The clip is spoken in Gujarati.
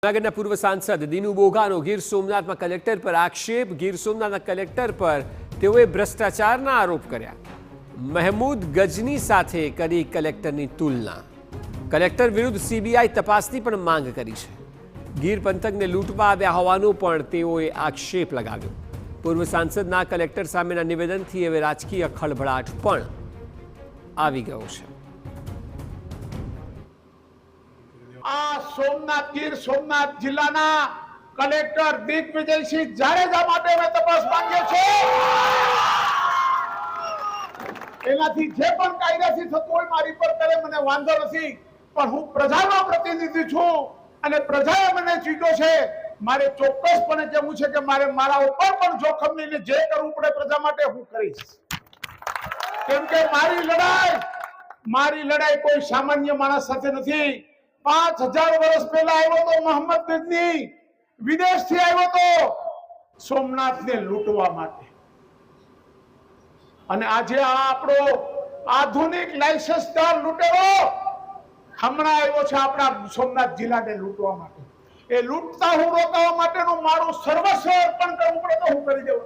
જૂનાગઢના પૂર્વ સાંસદ દિનુ બોઘાનો ગીર સોમનાથમાં કલેક્ટર પર આક્ષેપ। ગીર સોમનાથના કલેક્ટર પર તેઓએ ભ્રષ્ટાચારના આરોપ કર્યા। મહેમૂદ ગજની સાથે કરી કલેક્ટરની તુલના। કલેક્ટર વિરુદ્ધ સીબીઆઈ તપાસની પણ માંગ કરી છે। ગીર પંથકને લૂંટવા આવ્યા હોવાનો પણ તેઓએ આક્ષેપ લગાવ્યો। પૂર્વ સાંસદના કલેક્ટર સામેના નિવેદનથી હવે રાજકીય ખળભળાટ પણ આવી ગયો છે। સોમનાથ ગીર સોમનાથ જિલ્લાના કલેક્ટર દિગ્વિજયસિંહ જાડેજા માટે અમે તપાસ માંગીએ છીએ। એનાથી જે પણ કાયદાથી થતું હોય મારી પર કરે, મને વાંધો નથી, પણ હું પ્રજાનો પ્રતિનિધિ છું અને પ્રજાએ મને ચૂક્યો છે। મારે ચોક્કસપણે કહેવું છે કે મારે મારા ઉપર પણ જોખમ લઈને જે કરવું પડે પ્રજા માટે હું કરીશ, કેમ કે મારી લડાઈ કોઈ સામાન્ય માણસ સાથે નથી। 5000 વર્ષ પહેલા આવ્યો તો મોહમ્મદ ગજની, વિદેશથી આવ્યો તો સોમનાથને લૂંટવા માટે, અને આજે આ આપણો આધુનિક લાયસન્સદાર લૂંટેરો હમણાં આવ્યો છે આપણા સોમનાથ જિલ્લાને લૂંટવા માટે। એ લૂંટતા હું રોકવા માટેનું મારું સર્વસ્વ અર્પણ કરવું પડે તો હું કરી દઉં।